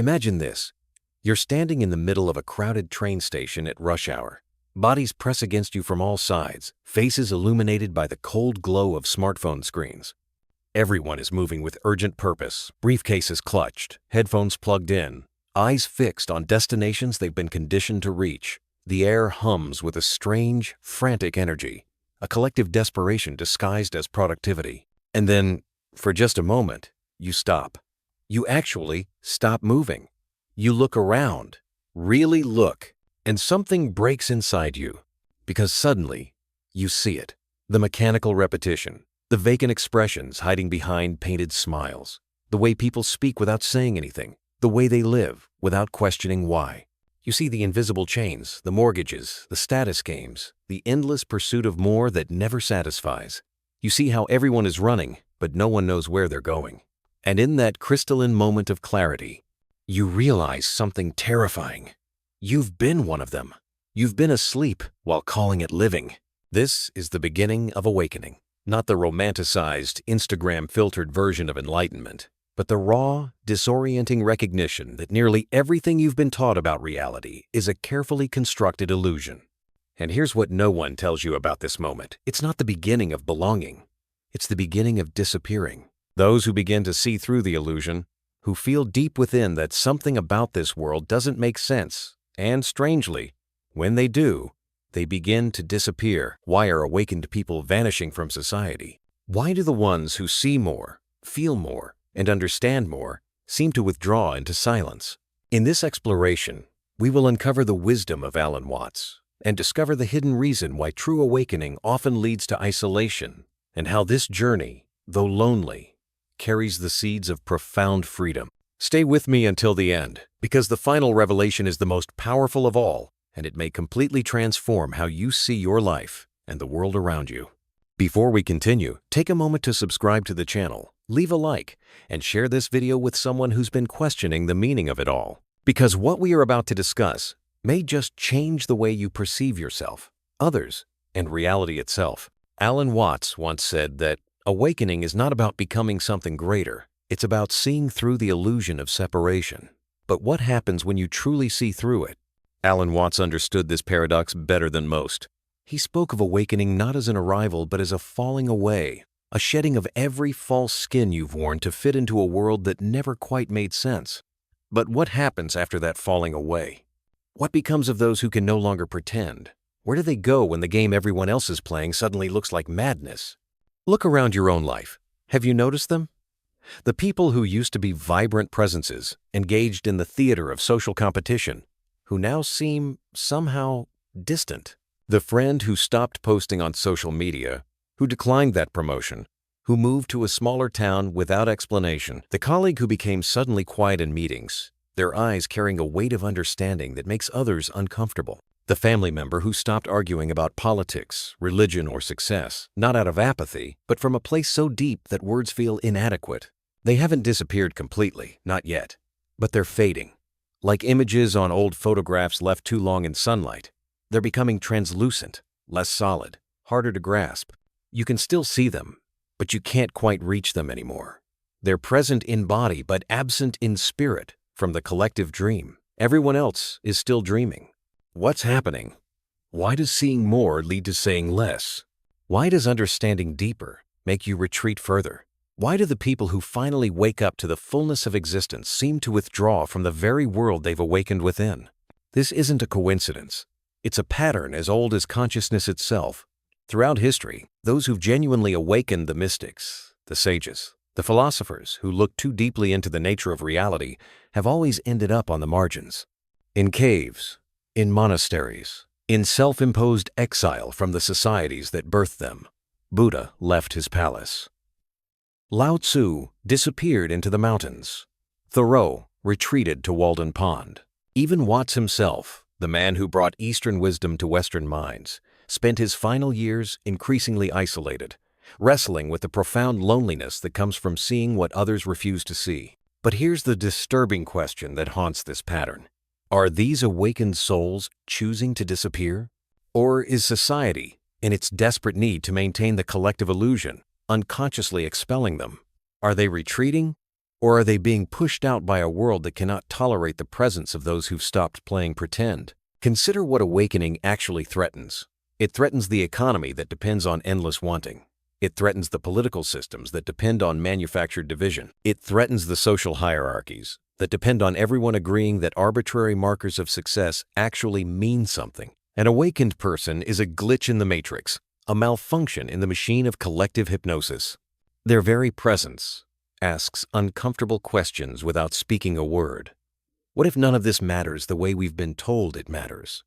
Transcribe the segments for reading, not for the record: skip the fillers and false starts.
Imagine this. You're standing in the middle of a crowded train station at rush hour. Bodies press against you from all sides, faces illuminated by the cold glow of smartphone screens. Everyone is moving with urgent purpose, briefcases clutched, headphones plugged in, eyes fixed on destinations they've been conditioned to reach. The air hums with a strange, frantic energy, a collective desperation disguised as productivity. And then, for just a moment, you stop. You actually stop moving. You look around, really look, and something breaks inside you. Because suddenly, you see it. The mechanical repetition, the vacant expressions hiding behind painted smiles, the way people speak without saying anything, the way they live without questioning why. You see the invisible chains, the mortgages, the status games, the endless pursuit of more that never satisfies. You see how everyone is running, but no one knows where they're going. And in that crystalline moment of clarity, you realize something terrifying. You've been one of them. You've been asleep while calling it living. This is the beginning of awakening, not the romanticized, Instagram-filtered version of enlightenment, but the raw, disorienting recognition that nearly everything you've been taught about reality is a carefully constructed illusion. And here's what no one tells you about this moment. It's not the beginning of belonging. It's the beginning of disappearing. Those who begin to see through the illusion, who feel deep within that something about this world doesn't make sense, and strangely, when they do, they begin to disappear. Why are awakened people vanishing from society? Why do the ones who see more, feel more, and understand more seem to withdraw into silence? In this exploration, we will uncover the wisdom of Alan Watts and discover the hidden reason why true awakening often leads to isolation, and how this journey, though lonely, carries the seeds of profound freedom. Stay with me until the end, because the final revelation is the most powerful of all, and it may completely transform how you see your life and the world around you. Before we continue, take a moment to subscribe to the channel, leave a like, and share this video with someone who's been questioning the meaning of it all. Because what we are about to discuss may just change the way you perceive yourself, others, and reality itself. Alan Watts once said that awakening is not about becoming something greater. It's about seeing through the illusion of separation. But what happens when you truly see through it? Alan Watts understood this paradox better than most. He spoke of awakening not as an arrival, but as a falling away, a shedding of every false skin you've worn to fit into a world that never quite made sense. But what happens after that falling away? What becomes of those who can no longer pretend? Where do they go when the game everyone else is playing suddenly looks like madness? Look around your own life. Have you noticed them? The people who used to be vibrant presences, engaged in the theater of social competition, who now seem somehow distant. The friend who stopped posting on social media, who declined that promotion, who moved to a smaller town without explanation. The colleague who became suddenly quiet in meetings, their eyes carrying a weight of understanding that makes others uncomfortable. The family member who stopped arguing about politics, religion, or success, not out of apathy, but from a place so deep that words feel inadequate. They haven't disappeared completely, not yet, but they're fading. Like images on old photographs left too long in sunlight, they're becoming translucent, less solid, harder to grasp. You can still see them, but you can't quite reach them anymore. They're present in body, but absent in spirit from the collective dream. Everyone else is still dreaming. What's happening? Why does seeing more lead to saying less? Why does understanding deeper make you retreat further? Why do the people who finally wake up to the fullness of existence seem to withdraw from the very world they've awakened within? This isn't a coincidence. It's a pattern as old as consciousness itself. Throughout history, those who've genuinely awakened, the mystics, the sages, the philosophers who look too deeply into the nature of reality, have always ended up on the margins. In caves, in monasteries, in self-imposed exile from the societies that birthed them. Buddha left his palace. Lao Tzu disappeared into the mountains. Thoreau retreated to Walden Pond. Even Watts himself, the man who brought Eastern wisdom to Western minds, spent his final years increasingly isolated, wrestling with the profound loneliness that comes from seeing what others refuse to see. But here's the disturbing question that haunts this pattern. Are these awakened souls choosing to disappear? Or is society, in its desperate need to maintain the collective illusion, unconsciously expelling them? Are they retreating? Or are they being pushed out by a world that cannot tolerate the presence of those who've stopped playing pretend? Consider what awakening actually threatens. It threatens the economy that depends on endless wanting. It threatens the political systems that depend on manufactured division. It threatens the social hierarchies that depend on everyone agreeing that arbitrary markers of success actually mean something. An awakened person is a glitch in the matrix, a malfunction in the machine of collective hypnosis. Their very presence asks uncomfortable questions without speaking a word. What if none of this matters the way we've been told it matters?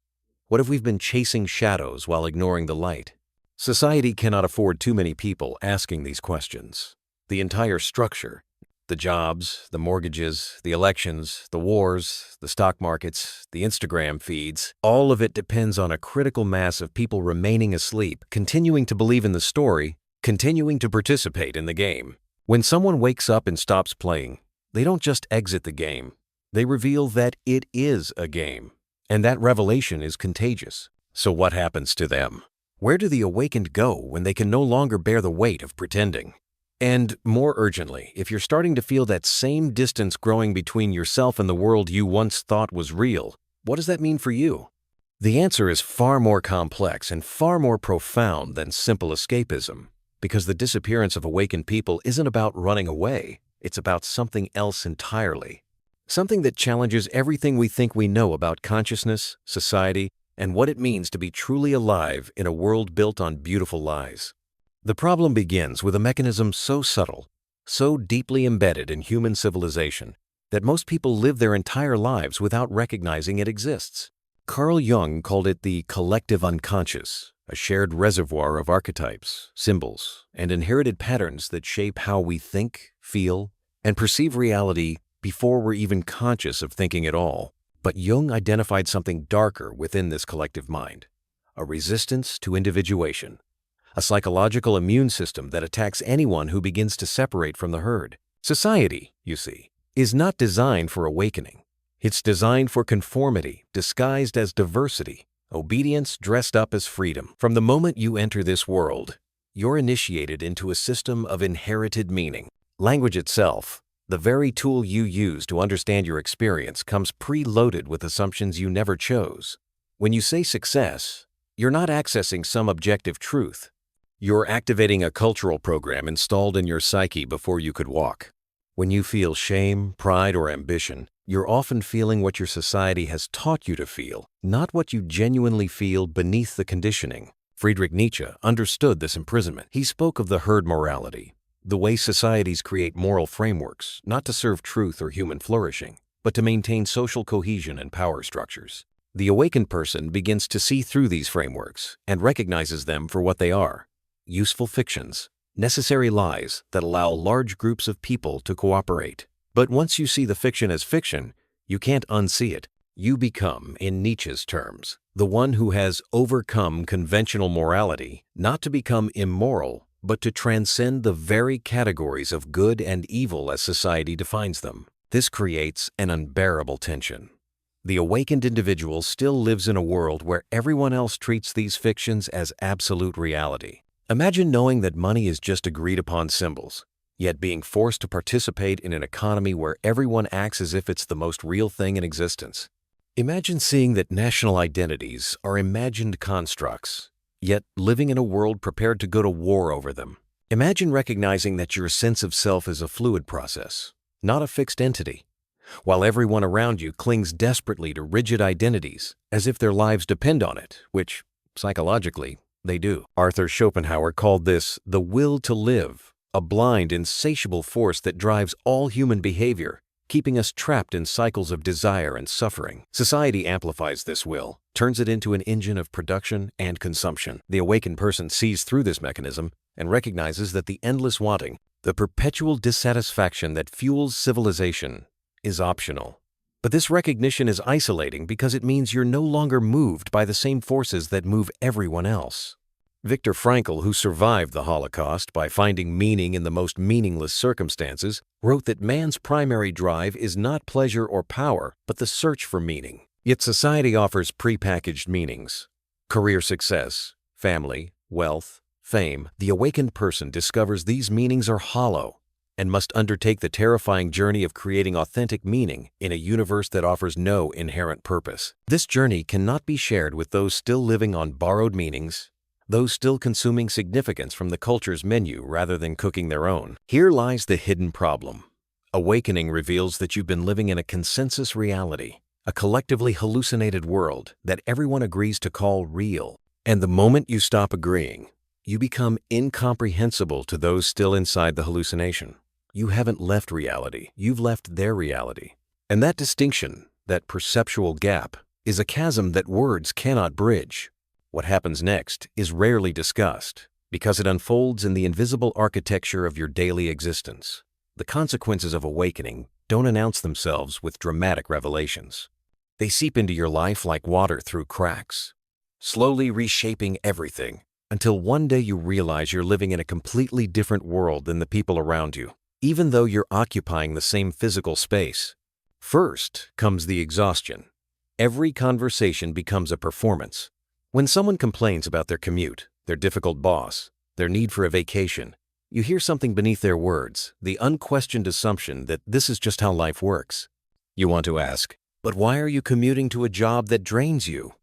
What if we've been chasing shadows while ignoring the light? Society cannot afford too many people asking these questions. The entire structure, the jobs, the mortgages, the elections, the wars, the stock markets, the Instagram feeds, all of it depends on a critical mass of people remaining asleep, continuing to believe in the story, continuing to participate in the game. When someone wakes up and stops playing, they don't just exit the game. They reveal that it is a game, and that revelation is contagious. So what happens to them? Where do the awakened go when they can no longer bear the weight of pretending? And more urgently, if you're starting to feel that same distance growing between yourself and the world you once thought was real, what does that mean for you? The answer is far more complex and far more profound than simple escapism, because the disappearance of awakened people isn't about running away. It's about something else entirely. Something that challenges everything we think we know about consciousness, society, and what it means to be truly alive in a world built on beautiful lies. The problem begins with a mechanism so subtle, so deeply embedded in human civilization, that most people live their entire lives without recognizing it exists. Carl Jung called it the collective unconscious, a shared reservoir of archetypes, symbols, and inherited patterns that shape how we think, feel, and perceive reality before we're even conscious of thinking at all. But Jung identified something darker within this collective mind, a resistance to individuation, a psychological immune system that attacks anyone who begins to separate from the herd. Society, you see, is not designed for awakening. It's designed for conformity, disguised as diversity, obedience dressed up as freedom. From the moment you enter this world, you're initiated into a system of inherited meaning. Language itself, the very tool you use to understand your experience, comes preloaded with assumptions you never chose. When you say success, you're not accessing some objective truth. You're activating a cultural program installed in your psyche before you could walk. When you feel shame, pride, or ambition, you're often feeling what your society has taught you to feel, not what you genuinely feel beneath the conditioning. Friedrich Nietzsche understood this imprisonment. He spoke of the herd morality, the way societies create moral frameworks, not to serve truth or human flourishing, but to maintain social cohesion and power structures. The awakened person begins to see through these frameworks and recognizes them for what they are: useful fictions, necessary lies that allow large groups of people to cooperate. But once you see the fiction as fiction, you can't unsee it. You become, in Nietzsche's terms, the one who has overcome conventional morality, not to become immoral, but to transcend the very categories of good and evil as society defines them. This creates an unbearable tension. The awakened individual still lives in a world where everyone else treats these fictions as absolute reality. Imagine knowing that money is just agreed upon symbols, yet being forced to participate in an economy where everyone acts as if it's the most real thing in existence. Imagine seeing that national identities are imagined constructs, yet living in a world prepared to go to war over them. Imagine recognizing that your sense of self is a fluid process, not a fixed entity, while everyone around you clings desperately to rigid identities as if their lives depend on it, which, psychologically, they do. Arthur Schopenhauer called this the will to live, a blind, insatiable force that drives all human behavior, keeping us trapped in cycles of desire and suffering. Society amplifies this will, turns it into an engine of production and consumption. The awakened person sees through this mechanism and recognizes that the endless wanting, the perpetual dissatisfaction that fuels civilization, is optional. But this recognition is isolating because it means you're no longer moved by the same forces that move everyone else. Viktor Frankl, who survived the Holocaust by finding meaning in the most meaningless circumstances, wrote that man's primary drive is not pleasure or power, but the search for meaning. Yet society offers prepackaged meanings: career success, family, wealth, fame. The awakened person discovers these meanings are hollow. and must undertake the terrifying journey of creating authentic meaning in a universe that offers no inherent purpose. This journey cannot be shared with those still living on borrowed meanings, those still consuming significance from the culture's menu rather than cooking their own. Here lies the hidden problem. Awakening reveals that you've been living in a consensus reality, a collectively hallucinated world that everyone agrees to call real. And the moment you stop agreeing, you become incomprehensible to those still inside the hallucination. You haven't left reality, you've left their reality. And that distinction, that perceptual gap, is a chasm that words cannot bridge. What happens next is rarely discussed because it unfolds in the invisible architecture of your daily existence. The consequences of awakening don't announce themselves with dramatic revelations. They seep into your life like water through cracks, slowly reshaping everything until one day you realize you're living in a completely different world than the people around you, even though you're occupying the same physical space. First comes the exhaustion. Every conversation becomes a performance. When someone complains about their commute, their difficult boss, their need for a vacation, you hear something beneath their words, the unquestioned assumption that this is just how life works. You want to ask, but why are you commuting to a job that drains you?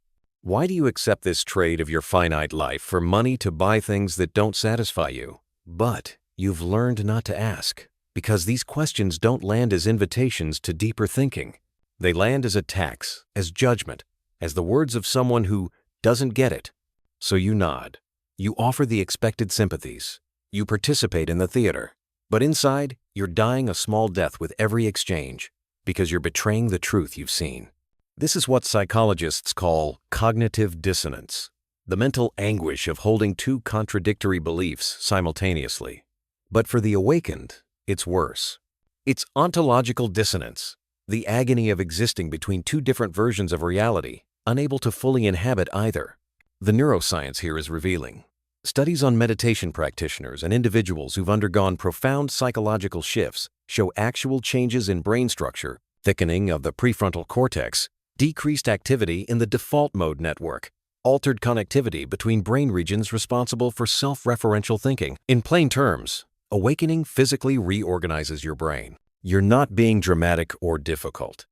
Why do you accept this trade of your finite life for money to buy things that don't satisfy you? But you've learned not to ask, because these questions don't land as invitations to deeper thinking. They land as attacks, as judgment, as the words of someone who doesn't get it. So you nod. You offer the expected sympathies. You participate in the theater. But inside, you're dying a small death with every exchange because you're betraying the truth you've seen. This is what psychologists call cognitive dissonance, the mental anguish of holding two contradictory beliefs simultaneously. But for the awakened, it's worse. It's ontological dissonance, the agony of existing between two different versions of reality, unable to fully inhabit either. The neuroscience here is revealing. Studies on meditation practitioners and individuals who've undergone profound psychological shifts show actual changes in brain structure, thickening of the prefrontal cortex, decreased activity in the default mode network, altered connectivity between brain regions responsible for self-referential thinking. In plain terms, awakening physically reorganizes your brain. You're not being dramatic or difficult.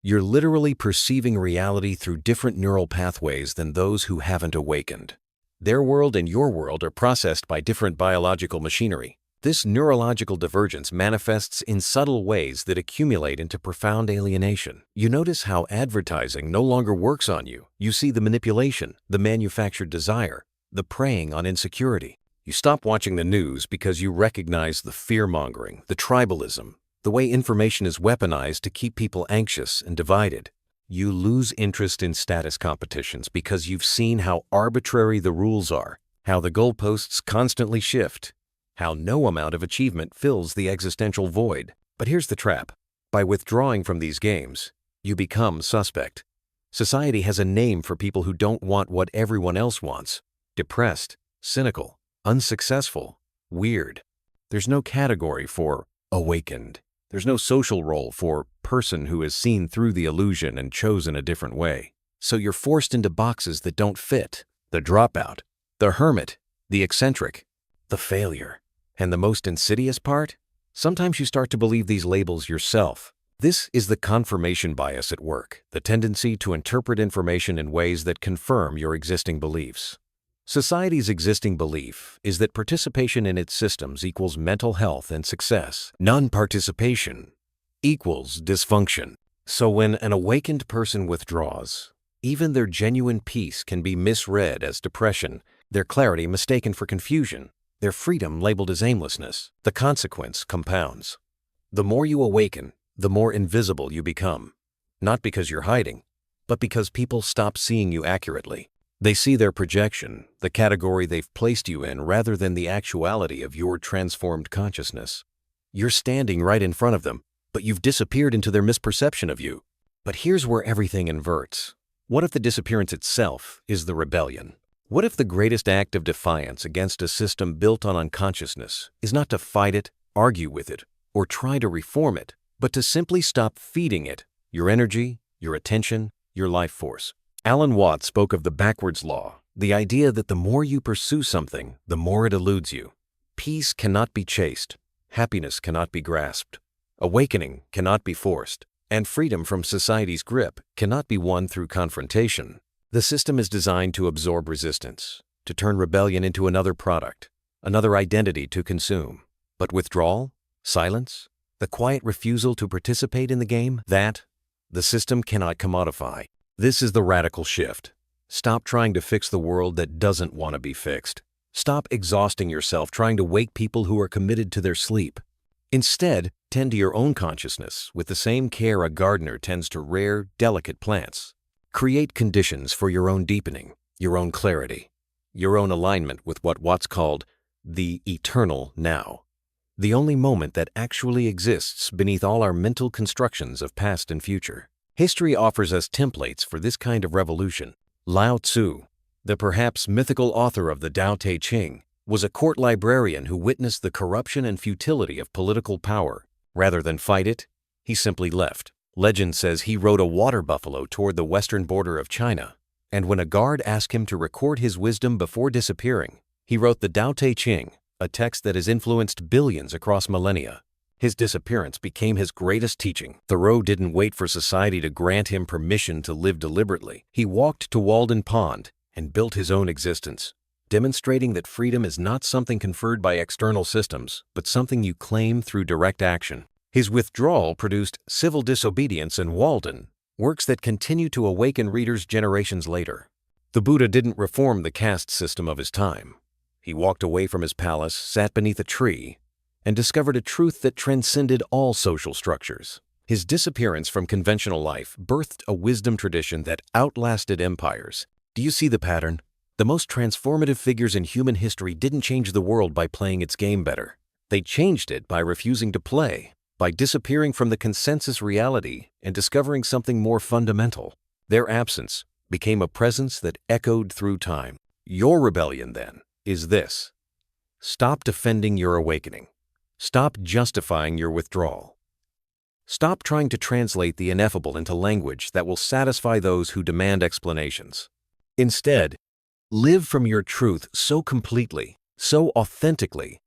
You're literally perceiving reality through different neural pathways than those who haven't awakened. Their world and your world are processed by different biological machinery. This neurological divergence manifests in subtle ways that accumulate into profound alienation. You notice how advertising no longer works on you. You see the manipulation, the manufactured desire, the preying on insecurity. You stop watching the news because you recognize the fear-mongering, the tribalism, the way information is weaponized to keep people anxious and divided. You lose interest in status competitions because you've seen how arbitrary the rules are, how the goalposts constantly shift, how no amount of achievement fills the existential void. But here's the trap. By withdrawing from these games, you become suspect. Society has a name for people who don't want what everyone else wants: depressed, cynical, unsuccessful, weird. There's no category for awakened. There's no social role for person who has seen through the illusion and chosen a different way. So you're forced into boxes that don't fit: the dropout, the hermit, the eccentric, the failure. And the most insidious part? Sometimes you start to believe these labels yourself. This is the confirmation bias at work, the tendency to interpret information in ways that confirm your existing beliefs. Society's existing belief is that participation in its systems equals mental health and success. Non-participation equals dysfunction. So when an awakened person withdraws, even their genuine peace can be misread as depression, their clarity mistaken for confusion, their freedom labeled as aimlessness. The consequence compounds. The more you awaken, the more invisible you become. Not because you're hiding, but because people stop seeing you accurately. They see their projection, the category they've placed you in, rather than the actuality of your transformed consciousness. You're standing right in front of them, but you've disappeared into their misperception of you. But here's where everything inverts. What if the disappearance itself is the rebellion? What if the greatest act of defiance against a system built on unconsciousness is not to fight it, argue with it, or try to reform it, but to simply stop feeding it your energy, your attention, your life force? Alan Watts spoke of the backwards law, the idea that the more you pursue something, the more it eludes you. Peace cannot be chased. Happiness cannot be grasped. Awakening cannot be forced. And freedom from society's grip cannot be won through confrontation. The system is designed to absorb resistance, to turn rebellion into another product, another identity to consume. But withdrawal, silence, the quiet refusal to participate in the game, that the system cannot commodify. This is the radical shift. Stop trying to fix the world that doesn't want to be fixed. Stop exhausting yourself trying to wake people who are committed to their sleep. Instead, tend to your own consciousness with the same care a gardener tends to rare, delicate plants. Create conditions for your own deepening, your own clarity, your own alignment with what's called the eternal now, the only moment that actually exists beneath all our mental constructions of past and future. History offers us templates for this kind of revolution. Lao Tzu, the perhaps mythical author of the Tao Te Ching, was a court librarian who witnessed the corruption and futility of political power. Rather than fight it, he simply left. Legend says he rode a water buffalo toward the western border of China, and when a guard asked him to record his wisdom before disappearing, he wrote the Tao Te Ching, a text that has influenced billions across millennia. His disappearance became his greatest teaching. Thoreau didn't wait for society to grant him permission to live deliberately. He walked to Walden Pond and built his own existence, demonstrating that freedom is not something conferred by external systems, but something you claim through direct action. His withdrawal produced Civil Disobedience and Walden, works that continue to awaken readers generations later. The Buddha didn't reform the caste system of his time. He walked away from his palace, sat beneath a tree, and discovered a truth that transcended all social structures. His disappearance from conventional life birthed a wisdom tradition that outlasted empires. Do you see the pattern? The most transformative figures in human history didn't change the world by playing its game better. They changed it by refusing to play, by disappearing from the consensus reality and discovering something more fundamental. Their absence became a presence that echoed through time. Your rebellion, then, is this. Stop defending your awakening. Stop justifying your withdrawal. Stop trying to translate the ineffable into language that will satisfy those who demand explanations. Instead, live from your truth so completely, so authentically,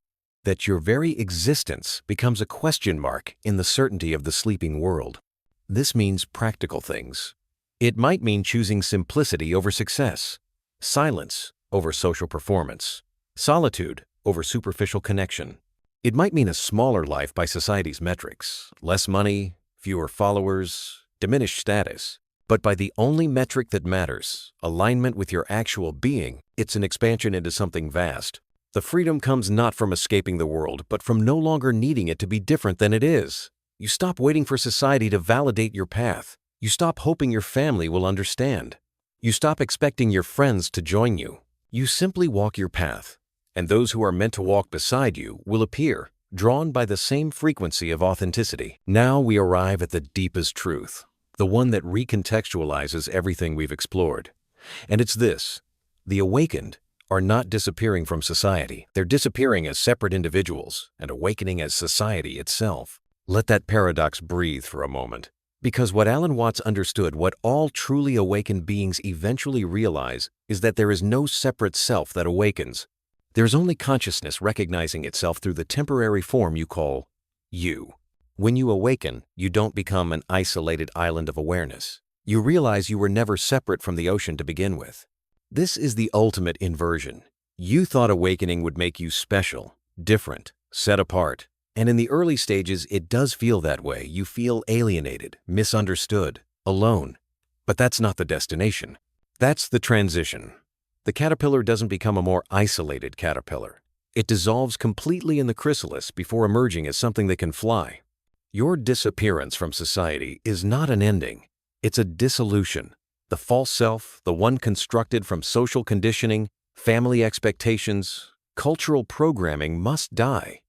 that your very existence becomes a question mark in the certainty of the sleeping world. This means practical things. It might mean choosing simplicity over success, silence over social performance, solitude over superficial connection. It might mean a smaller life by society's metrics, less money, fewer followers, diminished status. But by the only metric that matters, alignment with your actual being, it's an expansion into something vast. The freedom comes not from escaping the world, but from no longer needing it to be different than it is. You stop waiting for society to validate your path. You stop hoping your family will understand. You stop expecting your friends to join you. You simply walk your path, and those who are meant to walk beside you will appear, drawn by the same frequency of authenticity. Now we arrive at the deepest truth, the one that recontextualizes everything we've explored. And it's this: the awakened are not disappearing from society. They're disappearing as separate individuals and awakening as society itself. Let that paradox breathe for a moment. Because what Alan Watts understood, what all truly awakened beings eventually realize, is that there is no separate self that awakens. There's only consciousness recognizing itself through the temporary form you call you. When you awaken, you don't become an isolated island of awareness. You realize you were never separate from the ocean to begin with. This is the ultimate inversion. You thought awakening would make you special, different, set apart. And in the early stages, it does feel that way. You feel alienated, misunderstood, alone. But that's not the destination. That's the transition. The caterpillar doesn't become a more isolated caterpillar. It dissolves completely in the chrysalis before emerging as something that can fly. Your disappearance from society is not an ending. It's a dissolution. The false self, the one constructed from social conditioning, family expectations, cultural programming, must die.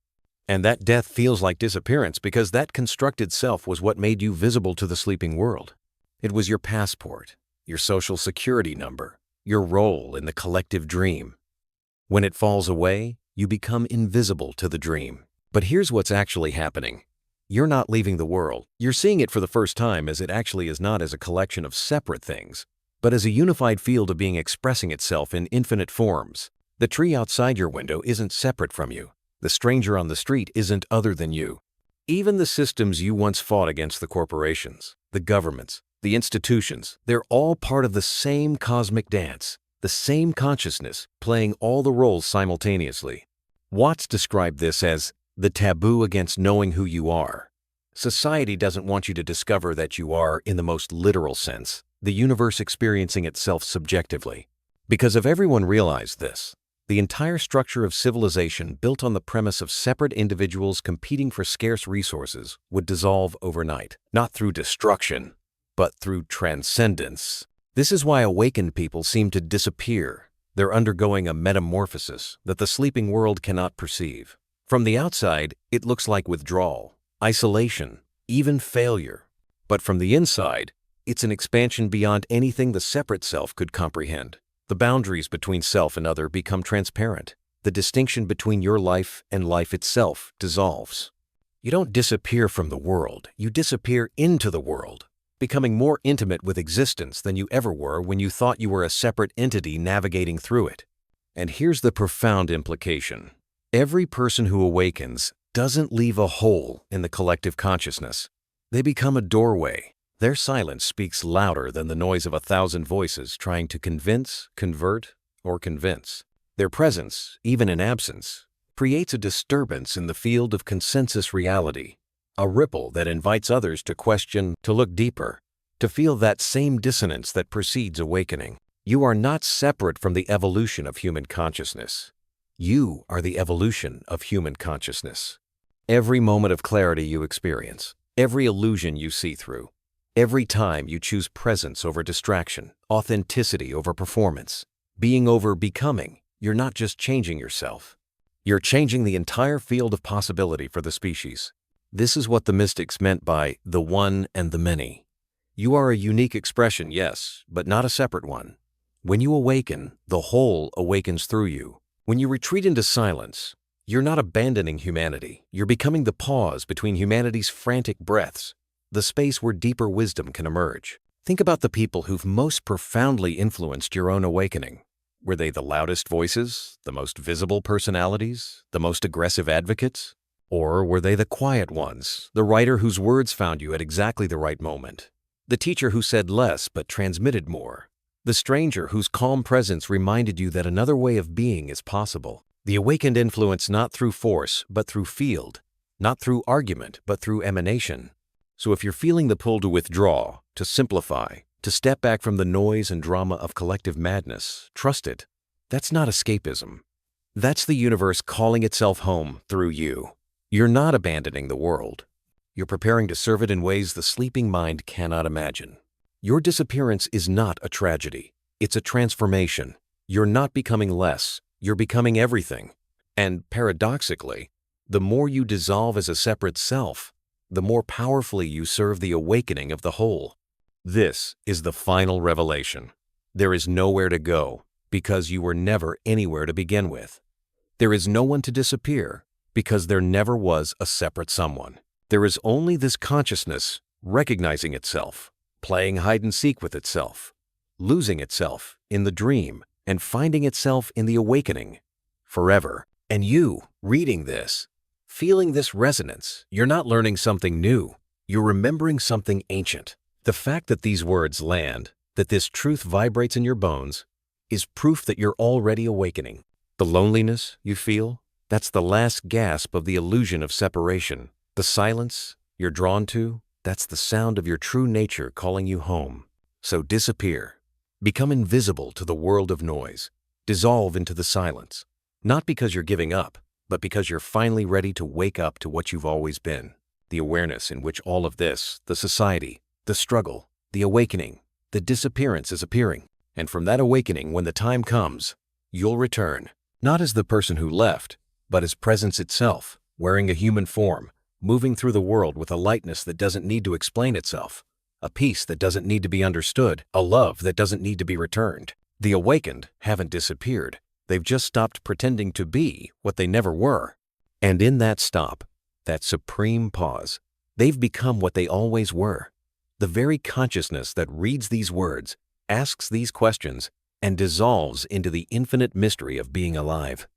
And that death feels like disappearance because that constructed self was what made you visible to the sleeping world. It was your passport, your social security number, your role in the collective dream. When it falls away, you become invisible to the dream. But here's what's actually happening. You're not leaving the world. You're seeing it for the first time as it actually is, not as a collection of separate things, but as a unified field of being expressing itself in infinite forms. The tree outside your window isn't separate from you. The stranger on the street isn't other than you. Even the systems you once fought against, the corporations, the governments, the institutions, they're all part of the same cosmic dance, the same consciousness playing all the roles simultaneously. Watts described this as the taboo against knowing who you are. Society doesn't want you to discover that you are, in the most literal sense, the universe experiencing itself subjectively. Because if everyone realized this, the entire structure of civilization built on the premise of separate individuals competing for scarce resources would dissolve overnight, not through destruction, but through transcendence. This is why awakened people seem to disappear. They're undergoing a metamorphosis that the sleeping world cannot perceive. From the outside, it looks like withdrawal, isolation, even failure. But from the inside, it's an expansion beyond anything the separate self could comprehend. The boundaries between self and other become transparent. The distinction between your life and life itself dissolves. You don't disappear from the world, you disappear into the world, becoming more intimate with existence than you ever were when you thought you were a separate entity navigating through it. And here's the profound implication. Every person who awakens doesn't leave a hole in the collective consciousness. They become a doorway. Their silence speaks louder than the noise of 1,000 voices trying to convince, convert, or convince. Their presence, even in absence, creates a disturbance in the field of consensus reality, a ripple that invites others to question, to look deeper, to feel that same dissonance that precedes awakening. You are not separate from the evolution of human consciousness. You are the evolution of human consciousness. Every moment of clarity you experience, every illusion you see through, every time you choose presence over distraction, authenticity over performance, being over becoming, you're not just changing yourself. You're changing the entire field of possibility for the species. This is what the mystics meant by the one and the many. You are a unique expression, yes, but not a separate one. When you awaken, the whole awakens through you. When you retreat into silence, you're not abandoning humanity. You're becoming the pause between humanity's frantic breaths, the space where deeper wisdom can emerge. Think about the people who've most profoundly influenced your own awakening. Were they the loudest voices, the most visible personalities, the most aggressive advocates? Or were they the quiet ones, the writer whose words found you at exactly the right moment, the teacher who said less but transmitted more, the stranger whose calm presence reminded you that another way of being is possible? The awakened influence not through force but through field, not through argument but through emanation. So if you're feeling the pull to withdraw, to simplify, to step back from the noise and drama of collective madness, trust it. That's not escapism. That's the universe calling itself home through you. You're not abandoning the world. You're preparing to serve it in ways the sleeping mind cannot imagine. Your disappearance is not a tragedy. It's a transformation. You're not becoming less. You're becoming everything. And paradoxically, the more you dissolve as a separate self, the more powerfully you serve the awakening of the whole. This is the final revelation. There is nowhere to go because you were never anywhere to begin with. There is no one to disappear because there never was a separate someone. There is only this consciousness recognizing itself, playing hide and seek with itself, losing itself in the dream and finding itself in the awakening forever. And you, reading this, feeling this resonance, you're not learning something new. You're remembering something ancient. The fact that these words land, that this truth vibrates in your bones, is proof that you're already awakening. The loneliness you feel, that's the last gasp of the illusion of separation. The silence you're drawn to, that's the sound of your true nature calling you home. So disappear. Become invisible to the world of noise. Dissolve into the silence. Not because you're giving up, but because you're finally ready to wake up to what you've always been. The awareness in which all of this, the society, the struggle, the awakening, the disappearance is appearing. And from that awakening, when the time comes, you'll return, not as the person who left, but as presence itself, wearing a human form, moving through the world with a lightness that doesn't need to explain itself, a peace that doesn't need to be understood, a love that doesn't need to be returned. The awakened haven't disappeared. They've just stopped pretending to be what they never were. And in that stop, that supreme pause, they've become what they always were. The very consciousness that reads these words, asks these questions, and dissolves into the infinite mystery of being alive.